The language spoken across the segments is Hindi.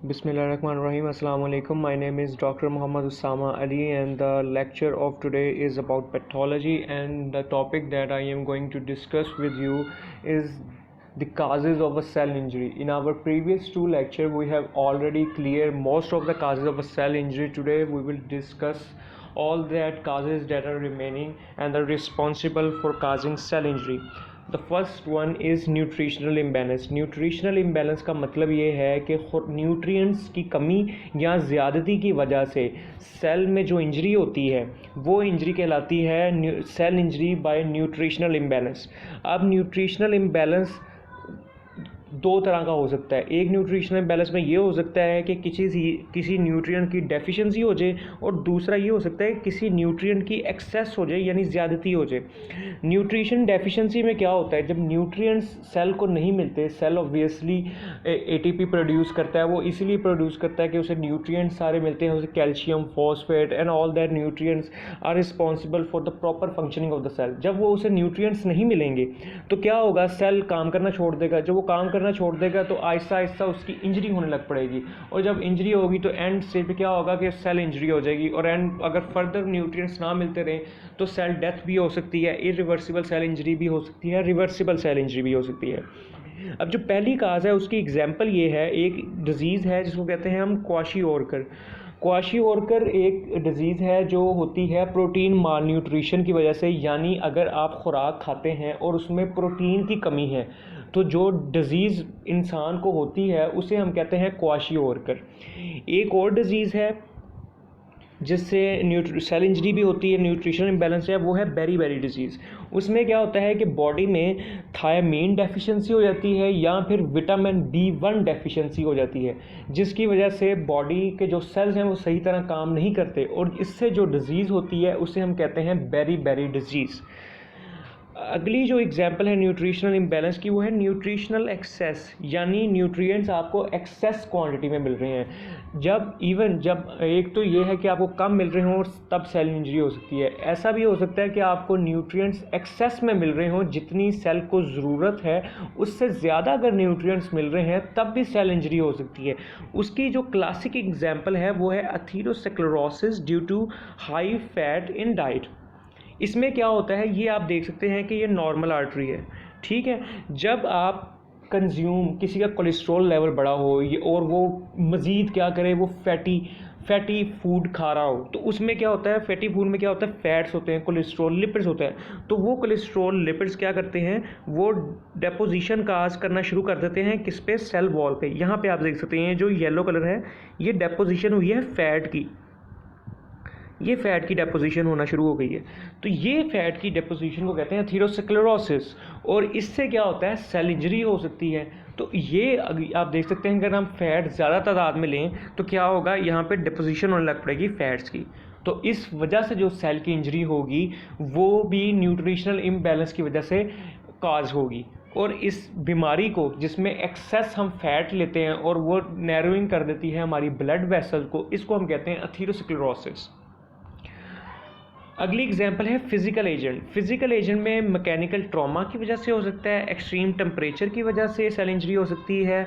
Bismillahirrahmanirrahim. Assalamu alaikum. My name is Dr. Muhammad Usama Ali, and the lecture of today is about pathology. And the topic that I am going to discuss with you is the causes of a cell injury. In our previous two lectures, we have already cleared most of the causes of a cell injury. Today, we will discuss all that causes that are remaining and are responsible for causing cell injury. The first one is nutritional imbalance. Nutritional imbalance का मतलब ये है कि न्यूट्रिएंट्स की कमी या ज़्यादती की वजह से सेल में जो इंजरी होती है वो इंजरी कहलाती है cell injury by nutritional imbalance. अब न्यूट्रिशनल इम्बैलेंस दो तरह का हो सकता है. एक न्यूट्रिशनल बैलेंस में ये हो सकता है कि किसी न्यूट्रिएंट की डेफिशिएंसी हो जाए, और दूसरा ये हो सकता है कि किसी न्यूट्रिएंट की एक्सेस हो जाए यानी ज़्यादती हो जाए. न्यूट्रिशन डेफिशिएंसी में क्या होता है, जब न्यूट्रिएंट्स सेल को नहीं मिलते, सेल ऑब्वियसली एटीपी प्रोड्यूस करता है. वो इसीलिए प्रोड्यूस करता है कि उसे न्यूट्रिएंट्स सारे मिलते हैं, उसे calcium, phosphate and all that nutrients are responsible for the proper functioning of the cell. जब वो उसे न्यूट्रिएंट्स नहीं मिलेंगे तो क्या होगा, सेल काम करना छोड़ देगा. जब वो काम करना छोड़ देगा तो आहिस्ता आहिस्ता उसकी इंजरी होने लग पड़ेगी, और जब इंजरी होगी तो एंड स्टेज पे क्या होगा कि सेल इंजरी हो जाएगी, और एंड अगर फर्दर न्यूट्रिएंट्स ना मिलते रहें तो सेल डेथ भी हो सकती है, इरिवर्सिबल सेल इंजरी भी हो सकती है, रिवर्सिबल सेल इंजरी भी हो सकती है. अब जो पहली काज है उसकी एग्जांपल ये है, एक डिजीज़ है जिसको कहते हैं हम क्वाशीओरकर. क्वाशीओरकर एक डिज़ीज़ है जो होती है प्रोटीन माल न्यूट्रिशन की वजह से. यानी अगर आप खुराक खाते हैं और उसमें प्रोटीन की कमी है तो जो डिज़ीज़ इंसान को होती है उसे हम कहते हैं क्वाशीओरकर. एक और डिज़ीज़ है जिससे सेल इंजरी भी होती है, न्यूट्रिशन इम्बैलेंस है, वो है बेरी डिजीज़. उसमें क्या होता है कि बॉडी में थायमीन डेफिशिएंसी हो जाती है या फिर विटामिन B1 डेफिशिएंसी हो जाती है, जिसकी वजह से बॉडी के जो सेल्स हैं वो सही तरह काम नहीं करते, और इससे जो डिज़ीज़ होती है उसे हम कहते हैं बेरी डिजीज़. अगली जो एग्जांपल है न्यूट्रिशनल इम्बैलेंस की वो है न्यूट्रिशनल एक्सेस. यानी न्यूट्रिएंट्स आपको एक्सेस क्वांटिटी में मिल रहे हैं. जब एक तो ये है कि आपको कम मिल रहे हों तब सेल इंजरी हो सकती है. ऐसा भी हो सकता है कि आपको न्यूट्रिएंट्स एक्सेस में मिल रहे हों, जितनी सेल को ज़रूरत है उससे ज़्यादा अगर न्यूट्रिएंट्स मिल रहे हैं तब भी सेल इंजरी हो सकती है. उसकी जो क्लासिक एग्जाम्पल है वो है atherosclerosis due to high fat in diet. इसमें क्या होता है, ये आप देख सकते हैं कि ये नॉर्मल आर्टरी है, ठीक है. जब आप कंज्यूम किसी का कोलेस्ट्रॉल लेवल बढ़ा हो ये, और वो मज़ीद क्या करे, वो फैटी फूड खा रहा हो, तो उसमें क्या होता है, फैटी फूड में क्या होता है, फैट्स होते हैं, कोलेस्ट्रॉल लिपिड्स होते हैं. तो वो कोलेस्ट्रॉल लिपिड्स क्या करते हैं, वो डेपोजिशन काज करना शुरू कर देते हैं किस पे, सेल वॉल पे. यहाँ पे आप देख सकते हैं जो येलो कलर है ये डेपोजिशन हुई है फैट की, ये फैट की डेपोजिशन होना शुरू हो गई है. तो ये फैट की डेपोजिशन को कहते हैं अथीरोस्क्लेरोसिस, और इससे क्या होता है, सेल इंजरी हो सकती है. तो ये आप देख सकते हैं कि अगर हम फैट ज़्यादा तादाद में लें तो क्या होगा, यहाँ पे डेपोजिशन होने लग पड़ेगी फैट्स की. तो इस वजह से जो सेल की इंजरी होगी वो भी न्यूट्रिशनल इम्बैलेंस की वजह से काज होगी. और इस बीमारी को जिसमें एक्सेस हम फैट लेते हैं और वो नैरोइंग कर देती है हमारी ब्लड वेसल को, इसको हम कहते हैं अथीरोस्क्लेरोसिस. अगली एग्जांपल है फिजिकल एजेंट. फिजिकल एजेंट में मैकेनिकल ट्रॉमा की वजह से हो सकता है, एक्सट्रीम टेम्परेचर की वजह से सेल इंजरी हो सकती है,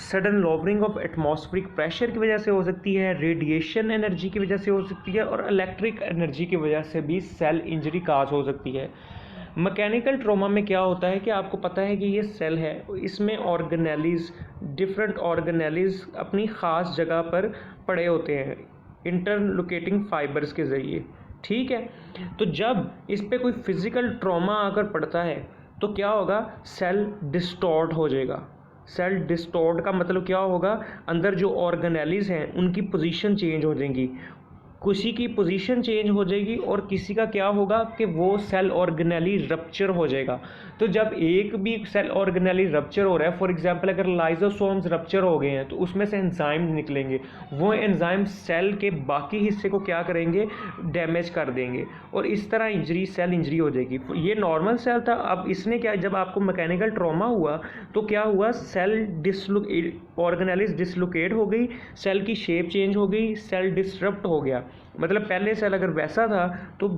sudden lowering of atmospheric pressure की वजह से हो सकती है, रेडिएशन एनर्जी की वजह से हो सकती है, और इलेक्ट्रिक एनर्जी की वजह से भी सेल इंजरी काज हो सकती है. मैकेनिकल ट्रॉमा में क्या होता है कि आपको पता है कि ये सेल है, इसमें ऑर्गेनेलीज, डिफरेंट ऑर्गेनेलीज अपनी ख़ास जगह पर पड़े होते हैं इंटरलोकेटिंग फाइबर्स के ज़रिए, ठीक है. तो जब इस पे कोई फिज़िकल ट्रॉमा अगर पड़ता है तो क्या होगा, सेल डिस्टॉर्ट हो जाएगा. सेल डिस्टॉर्ट का मतलब क्या होगा, अंदर जो ऑर्गेनेलीज हैं उनकी पोजीशन चेंज हो जाएंगी, किसी की पोजीशन चेंज हो जाएगी, और किसी का क्या होगा कि वो सेल ऑर्गेनेली रप्चर हो जाएगा. तो जब एक भी सेल ऑर्गेनेली रप्चर हो रहा है, फॉर एग्जांपल अगर लाइजोसोम्स रप्चर हो गए हैं तो उसमें से एंजाइम निकलेंगे, वो एंजाइम सेल के बाकी हिस्से को क्या करेंगे, डैमेज कर देंगे, और इस तरह इंजरी, सेल इंजरी हो जाएगी. ये नॉर्मल सेल था. अब इसने क्या, जब आपको मैकेनिकल ट्रॉमा हुआ तो क्या हुआ, सेल ऑर्गेनेलीज डिसलोकेट हो गई, सेल की शेप चेंज हो गई, सेल डिसरप्ट हो गया. मतलब पहले सेल अगर वैसा था तो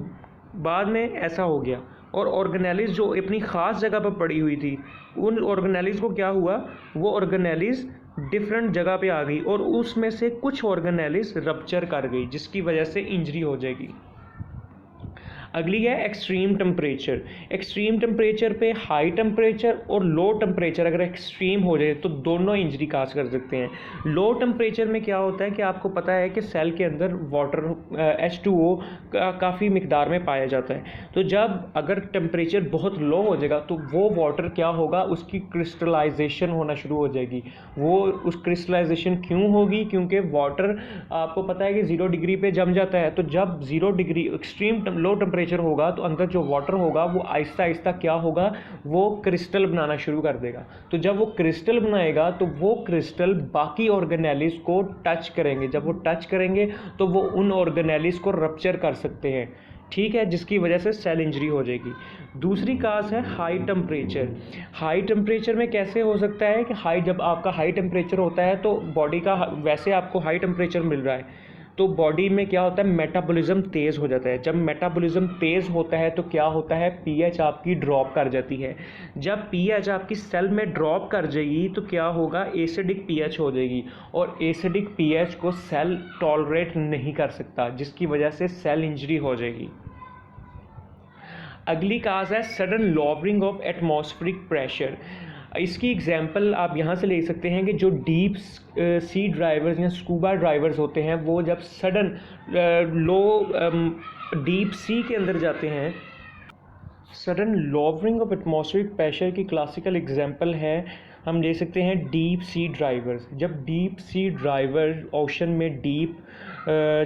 बाद में ऐसा हो गया, और ऑर्गेनेलीज जो अपनी ख़ास जगह पर पड़ी हुई थी उन ऑर्गेनेलीज को क्या हुआ, वो ऑर्गेनेलीज डिफरेंट जगह पे आ गई और उसमें से कुछ ऑर्गेनेलिस रप्चर कर गई, जिसकी वजह से इंजरी हो जाएगी। अगली है एक्सट्रीम टेम्परेचर। एक्सट्रीम टेम्परेचर पे हाई टेम्परेचर और लो टेम्परेचर अगर एक्सट्रीम हो जाए तो दोनों इंजरी काज कर सकते हैं। लो टेम्परेचर में क्या होता है कि आपको पता है कि सेल के अंदर वाटर H2O काफ़ी मिकदार में पाया जाता है। तो जब अगर टेम्परेचर बहुत लो हो जाएगा तो वो वाटर क्या होगा, उसकी क्रिस्टलाइजेशन होना शुरू हो जाएगी। वो उस क्रिस्टलाइजेशन क्यों होगी, क्योंकि वाटर आपको पता है कि 0 डिग्री पे जम जाता है। तो जब 0 डिग्री एक्सट्रीम लो टेम्परेचर होगा तो अंदर जो वाटर होगा वो आहिस्ता आहिस्ता क्या होगा, वो क्रिस्टल बनाना शुरू कर देगा। तो जब वो क्रिस्टल बनाएगा तो वो क्रिस्टल बाकी ऑर्गेनेलिस को टच करेंगे। जब वो टच करेंगे तो वो उन ऑर्गेनेलिस को रप्चर कर सकते हैं, ठीक है, जिसकी वजह से सेल इंजरी हो जाएगी। दूसरी काज है हाई टेम्परेचर। हाई टेम्परेचर में कैसे हो सकता है कि जब आपका हाई टेम्परेचर होता है तो बॉडी का, वैसे आपको हाई टेम्परेचर मिल रहा है तो बॉडी में क्या होता है, मेटाबॉलिज्म तेज़ हो जाता है। जब मेटाबॉलिज्म तेज़ होता है तो क्या होता है, पीएच आपकी ड्रॉप कर जाती है। जब पीएच आपकी सेल में ड्रॉप कर जाएगी तो क्या होगा, एसिडिक पीएच हो जाएगी और एसिडिक पीएच को सेल टॉलरेट नहीं कर सकता, जिसकी वजह से सेल इंजरी हो जाएगी। अगली काज है sudden lowering of atmospheric pressure. इसकी एग्जांपल आप यहाँ से ले सकते हैं कि जो डीप सी ड्राइवर्स या स्कूबा ड्राइवर्स होते हैं, वो जब सडन लो डीप सी के अंदर जाते हैं। Sudden lowering of atmospheric pressure की क्लासिकल एग्जांपल है, हम ले सकते हैं डीप सी ड्राइवर्स। जब डीप सी ड्राइवर ओशन में डीप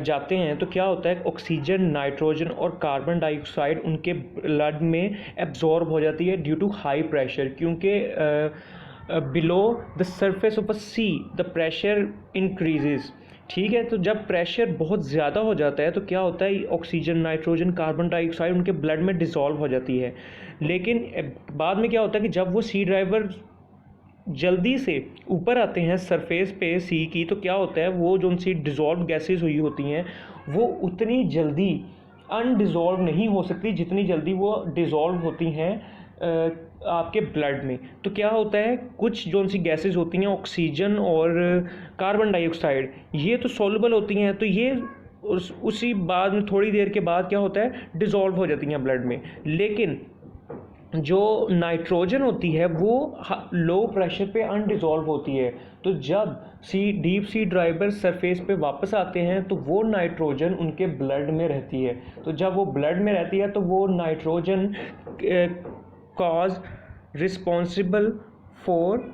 जाते हैं तो क्या होता है, ऑक्सीजन, नाइट्रोजन और कार्बन डाइऑक्साइड उनके ब्लड में एब्जॉर्ब हो जाती है ड्यू टू हाई प्रेशर, क्योंकि below the surface of a see the pressure increases, ठीक है। तो जब प्रेशर बहुत ज़्यादा हो जाता है तो क्या होता है, ऑक्सीजन, नाइट्रोजन, कार्बन डाइऑक्साइड उनके ब्लड में डिसॉल्व हो जाती है। लेकिन बाद में क्या होता है कि जब वो सी ड्राइवर जल्दी से ऊपर आते हैं सरफेस पे सी की, तो क्या होता है, वो जो उनसी डिज़ोल्व गैसेस हुई होती हैं वो उतनी जल्दी अनडिज़ोल्व नहीं हो सकती जितनी जल्दी वो डिज़ोल्व होती हैं आपके ब्लड में। तो क्या होता है, कुछ जो सी गैसेस होती हैं ऑक्सीजन और कार्बन डाइऑक्साइड, ये तो सॉल्युबल होती हैं, तो ये उसी बाद में थोड़ी देर के बाद क्या होता है, डिज़ोल्व हो जाती हैं ब्लड में। लेकिन जो नाइट्रोजन होती है वो लो प्रेशर पे अनडिज़ोल्व होती है। तो जब डीप सी ड्राइवर सरफेस पे वापस आते हैं तो वो नाइट्रोजन उनके ब्लड में रहती है। तो जब वो ब्लड में रहती है तो वो nitrogen cause responsible for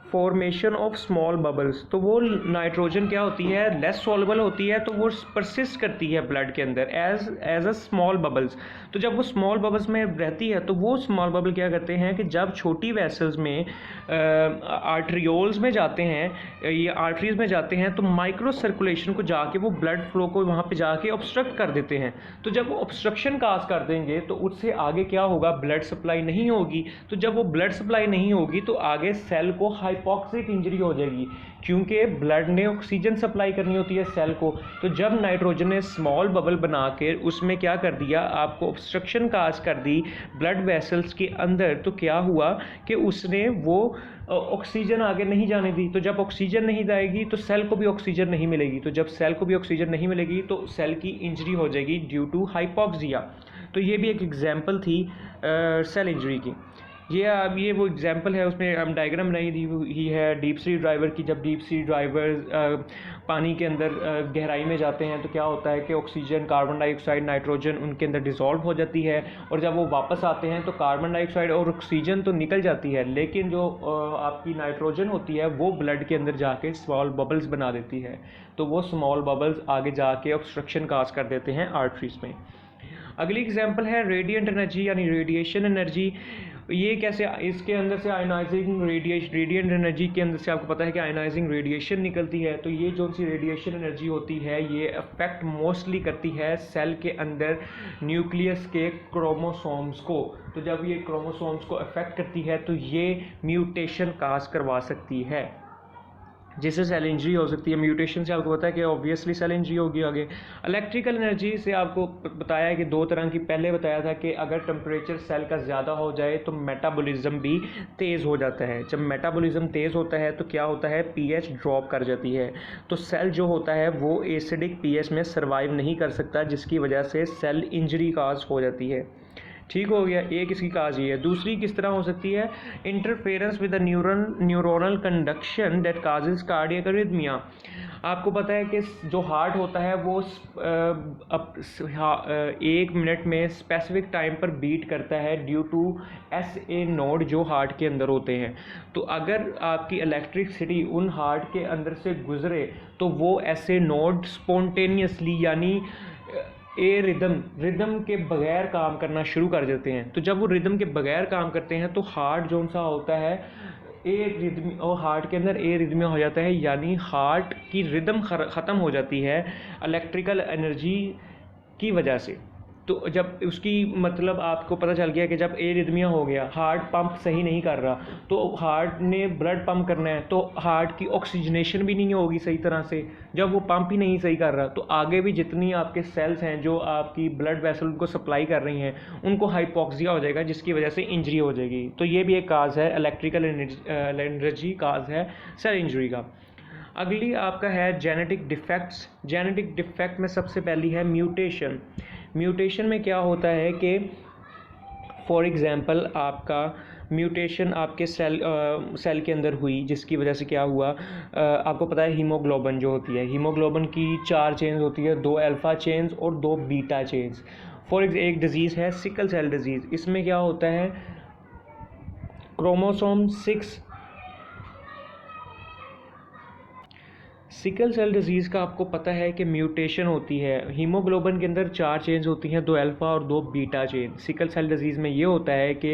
formation of small bubbles. तो वो नाइट्रोजन क्या होती है, लेस सॉल्युबल होती है, तो वो परसिस्ट करती है ब्लड के अंदर एज अ स्मॉल बबल्स। तो जब वो स्मॉल बबल्स में रहती है तो वो स्मॉल बबल क्या करते हैं कि जब छोटी वेसल्स में आर्टरियोल्स में जाते हैं या आर्टरीज में जाते हैं तो माइक्रो सर्कुलेशन को जाके वो ब्लड फ्लो को वहाँ पे जाके ऑब्स्ट्रक्ट कर देते हैं। तो जब वो ऑब्स्ट्रक्शन काज कर देंगे तो उससे आगे क्या होगा, ब्लड सप्लाई नहीं होगी। तो जब वो ब्लड सप्लाई नहीं होगी तो आगे सेल को हाइपोक्सिक इंजरी हो जाएगी, क्योंकि ब्लड ने ऑक्सीजन सप्लाई करनी होती है सेल को। तो जब नाइट्रोजन ने स्मॉल बबल बना के उसमें क्या कर दिया, आपको ऑब्स्ट्रक्शन काज कर दी ब्लड वेसल्स के अंदर, तो क्या हुआ कि उसने वो ऑक्सीजन आगे नहीं जाने दी। तो जब ऑक्सीजन नहीं जाएगी तो सेल को भी ऑक्सीजन नहीं मिलेगी। तो जब सेल को भी ऑक्सीजन नहीं मिलेगी तो सेल की इंजरी हो जाएगी ड्यू टू हाइपोक्सिया। तो ये भी एक एग्जांपल थी सेल इंजरी की। ये वो एग्जांपल है, उसमें हम डायग्राम बनाई दी हुई है डीप सी ड्राइवर की। जब डीप सी ड्राइवर पानी के अंदर गहराई में जाते हैं तो क्या होता है कि ऑक्सीजन, कार्बन डाइऑक्साइड, नाइट्रोजन उनके अंदर डिसॉल्व हो जाती है, और जब वो वापस आते हैं तो कार्बन डाइऑक्साइड और ऑक्सीजन तो निकल जाती है, लेकिन जो आपकी नाइट्रोजन होती है वो ब्लड के अंदर जाके स्मॉल बबल्स बना देती है। तो वो स्मॉल बबल्स आगे जाके ऑब्स्ट्रक्शन काज कर देते हैं आर्टरीज में। अगली एग्जांपल है रेडिएंट एनर्जी यानी रेडिएशन एनर्जी। ये कैसे, इसके अंदर से आयनाइजिंग रेडिएंट एनर्जी के अंदर से आपको पता है कि आयनाइजिंग रेडिएशन निकलती है। तो ये जो सी रेडिएशन एनर्जी होती है ये अफेक्ट मोस्टली करती है सेल के अंदर न्यूक्लियस के क्रोमोसोम्स को। तो जब ये क्रोमोसोम्स को अफेक्ट करती है तो ये म्यूटेशन काज करवा सकती है। जिससे सेल इंजरी हो सकती है। म्यूटेशन से आपको पता है कि ऑब्वियसली सेल इंजरी होगी आगे। इलेक्ट्रिकल एनर्जी से आपको बताया है कि दो तरह की, पहले बताया था कि अगर टेम्परेचर सेल का ज़्यादा हो जाए तो मेटाबॉलिज्म भी तेज़ हो जाता है। जब मेटाबॉलिज्म तेज़ होता है तो क्या होता है, पीएच ड्रॉप कर जाती है, तो सेल जो होता है वो एसिडिक पीएच में सर्वाइव नहीं कर सकता, जिसकी वजह से सेल इंजरी काज हो जाती है। ठीक हो गया, एक इसकी काज ये है। दूसरी किस तरह हो सकती है, interference with the neuronal conduction that causes cardiac arrhythmia. आपको पता है कि जो हार्ट होता है वो 1 मिनट में स्पेसिफिक टाइम पर बीट करता है ड्यू टू SA नोड जो हार्ट के अंदर होते हैं। तो अगर आपकी इलेक्ट्रिसिटी उन हार्ट के अंदर से गुजरे तो वो SA नोड स्पॉन्टेनियसली यानी रिदम के बगैर काम करना शुरू कर देते हैं। तो जब वो रिदम के बगैर काम करते हैं तो हार्ट जो सा होता है रिदम, और हार्ट के अंदर रिदमिया हो जाता है, यानी हार्ट की रिदम ख़त्म हो जाती है इलेक्ट्रिकल एनर्जी की वजह से। तो जब उसकी मतलब आपको पता चल गया कि जब रिदमिया हो गया, हार्ट पंप सही नहीं कर रहा, तो हार्ट ने ब्लड पंप करना है तो हार्ट की ऑक्सीजनेशन भी नहीं होगी सही तरह से। जब वो पंप ही नहीं सही कर रहा तो आगे भी जितनी आपके सेल्स हैं जो आपकी ब्लड वेसल को सप्लाई कर रही हैं उनको हाइपोक्सिया हो जाएगा, जिसकी वजह से इंजरी हो जाएगी। तो ये भी एक काज है, इलेक्ट्रिकल एनर्जी काज है सेल इंजरी का। अगली आपका है जेनेटिक डिफेक्ट्स। जेनेटिक डिफेक्ट में सबसे पहली है म्यूटेशन। म्यूटेशन में क्या होता है कि फॉर एग्ज़ाम्पल आपका म्यूटेशन आपके सेल के अंदर हुई, जिसकी वजह से क्या हुआ, आपको पता है हीमोग्लोबिन जो होती है, हीमोग्लोबिन की 4 चेन्स होती है, 2 अल्फ़ा चेन्स और 2 बीटा चेन्स। एक डिज़ीज़ है सिकल सेल डिज़ीज़। इसमें क्या होता है, क्रोमोसोम 6 सिकल सेल डिजीज़ का आपको पता है कि म्यूटेशन होती है। हीमोग्लोबिन के अंदर 4 चेन्स होती हैं, 2 अल्फ़ा और 2 beta chain. Sickle cell disease में ये होता है कि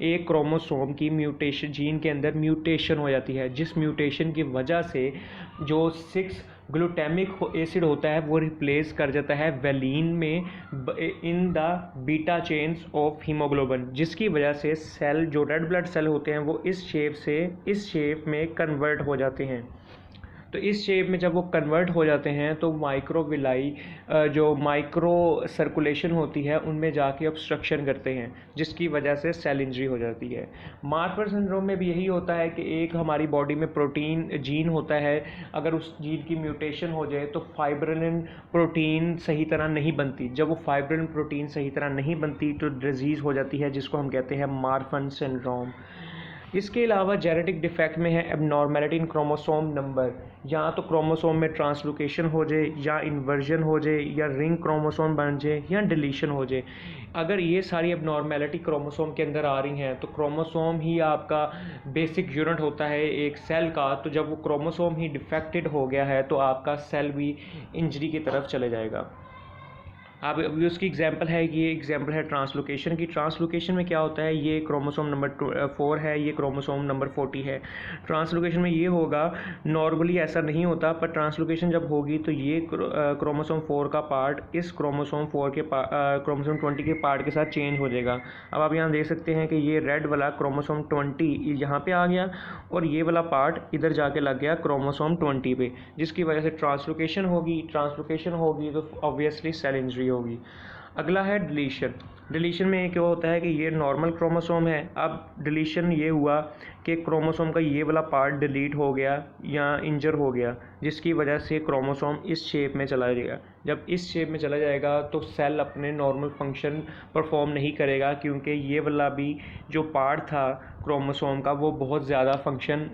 एक क्रोमोसोम की म्यूटेशन, जीन के अंदर म्यूटेशन हो जाती है, जिस म्यूटेशन की वजह से जो 6 ग्लूटामिक एसिड होता है वो रिप्लेस कर जाता है वेलिन में in the beta chains of haemoglobin, जिसकी वजह से सेल जो रेड ब्लड सेल होते हैं वो इस शेप से इस शेप में कन्वर्ट हो जाते हैं। तो इस शेप में जब वो कन्वर्ट हो जाते हैं तो माइक्रोविलाई जो माइक्रो सर्कुलेशन होती है उनमें जाके ऑब्स्ट्रक्शन करते हैं, जिसकी वजह से सेल इंजरी हो जाती है। मार्फर सिंड्रोम में भी यही होता है कि एक हमारी बॉडी में प्रोटीन जीन होता है, अगर उस जीन की म्यूटेशन हो जाए तो फाइब्रिलिन प्रोटीन सही तरह नहीं बनती। जब वो फाइब्रिलिन प्रोटीन सही तरह नहीं बनती तो डिजीज़ हो जाती है, जिसको हम कहते हैं मार्फन सिंड्रोम। इसके अलावा जेनेटिक डिफेक्ट में है एबनॉर्मेलिटी इन क्रोमोसोम नंबर। या तो क्रोमोसोम में ट्रांसलोकेशन हो जाए, या इन्वर्जन हो जाए, या रिंग क्रोमोसोम बन जाए, या डिलीशन हो जाए। अगर ये सारी एबनॉर्मेलिटी क्रोमोसोम के अंदर आ रही हैं तो क्रोमोसोम ही आपका बेसिक यूनिट होता है एक सेल का, तो जब वो क्रोमोसोम ही डिफेक्टेड हो गया है तो आपका सेल भी इंजरी की तरफ चले जाएगा। अब अभी उसकी एग्जांपल है, ये एग्जांपल है ट्रांसलोकेशन की। ट्रांसलोकेशन में क्या होता है, ये क्रोमोसोम नंबर 4 है, ये क्रोमोसोम नंबर 40 है। ट्रांसलोकेशन में ये होगा, नॉर्मली ऐसा नहीं होता, पर ट्रांसलोकेशन जब होगी तो ये क्रोमोसोम 4 का पार्ट इस क्रोमोसोम क्रोमोसोम 20 के पार्ट के साथ चेंज हो जाएगा। अब आप यहाँ देख सकते हैं कि ये रेड वाला क्रोमोसोम 20 यहाँ पे आ गया और ये वाला पार्ट इधर जाके लग गया क्रोमोसोम 20 पे, जिसकी वजह से ट्रांसलोकेशन होगी तो ऑब्वियसली सेल इंजरी होगी। अगला है डिलीशन। डिलीशन में क्या होता है कि ये नॉर्मल क्रोमोसोम है, अब डिलीशन ये हुआ कि क्रोमोसोम का ये वाला पार्ट डिलीट हो गया या इंजर हो गया, जिसकी वजह से क्रोमोसोम इस शेप में चला जाएगा। जब इस शेप में चला जाएगा तो सेल अपने नॉर्मल फंक्शन परफॉर्म नहीं करेगा, क्योंकि ये वाला भी जो पार्ट था क्रोमोसोम का वो बहुत ज़्यादा फंक्शन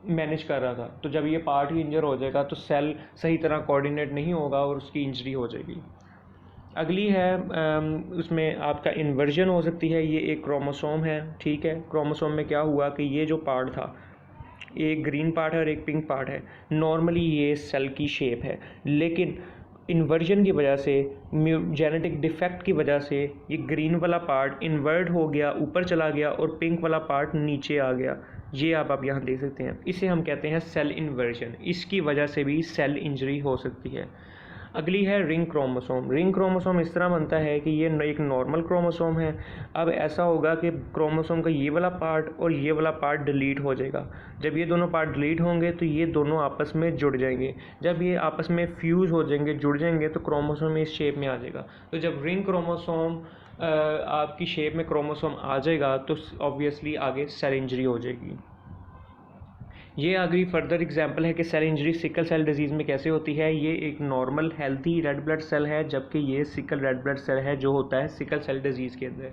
मैनेज कर रहा था। तो जब ये पार्ट ही इंजर हो जाएगा तो सेल सही तरह कोऑर्डिनेट नहीं होगा और उसकी इंजरी हो जाएगी। अगली है उसमें आपका इन्वर्जन हो सकती है। ये एक क्रोमोसोम है, ठीक है। क्रोमोसोम में क्या हुआ कि ये जो पार्ट था, एक ग्रीन पार्ट है और एक पिंक पार्ट है। नॉर्मली ये सेल की शेप है, लेकिन इन्वर्जन की वजह से, जेनेटिक डिफेक्ट की वजह से ये ग्रीन वाला पार्ट इन्वर्ट हो गया, ऊपर चला गया, और पिंक वाला पार्ट नीचे आ गया। ये आप यहाँ देख सकते हैं, इसे हम कहते हैं सेल इन्वर्जन। इसकी वजह से भी सेल इंजरी हो सकती है। अगली है रिंग क्रोमोसोम। रिंग क्रोमोसोम इस तरह बनता है कि ये एक नॉर्मल क्रोमोसोम है। अब ऐसा होगा कि क्रोमोसोम का ये वाला पार्ट और ये वाला पार्ट डिलीट हो जाएगा। जब ये दोनों पार्ट डिलीट होंगे तो ये दोनों आपस में जुड़ जाएंगे। जब ये आपस में फ्यूज़ हो जाएंगे, जुड़ जाएंगे, तो क्रोमोसोम इस शेप में आ जाएगा। तो जब रिंग क्रोमोसोम आपकी शेप में क्रोमोसोम आ जाएगा तो ऑब्वियसली आगे सेल इंजरी हो जाएगी। ये अगली फर्दर एग्जांपल है कि cell injury sickle cell disease में कैसे होती है। ये एक normal healthy red blood cell है, जबकि ये सिकल रेड ब्लड सेल है जो होता है सिकल सेल डिजीज़ के अंदर।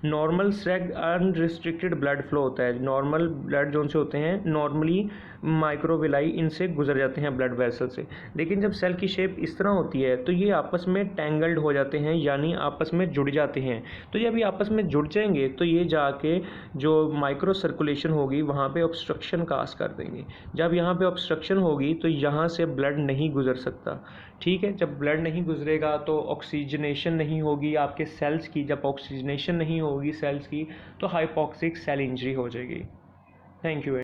नॉर्मल स्ट्रेक्ट अनरिस्ट्रिक्टेड ब्लड फ्लो होता है। नॉर्मल ब्लड जो से होते हैं नॉर्मली माइक्रोविलाई इनसे गुजर जाते हैं ब्लड वेसल से। लेकिन जब सेल की शेप इस तरह होती है तो ये आपस में टेंगल्ड हो जाते हैं, यानी आपस में जुड़ जाते हैं। तो जब ये आपस में जुड़ जाएंगे तो ये जाके जो माइक्रो सर्कुलेशन होगी वहाँ पे ऑब्स्ट्रक्शन काज कर देंगे। जब यहाँ पे ऑब्स्ट्रक्शन होगी तो यहाँ से ब्लड नहीं गुजर सकता। ठीक है, जब ब्लड नहीं गुजरेगा तो ऑक्सीजनेशन नहीं होगी आपके सेल्स की। जब ऑक्सीजनेशन नहीं होगी सेल्स की तो हाइपोक्सिक सेल इंजरी हो जाएगी। Thank you.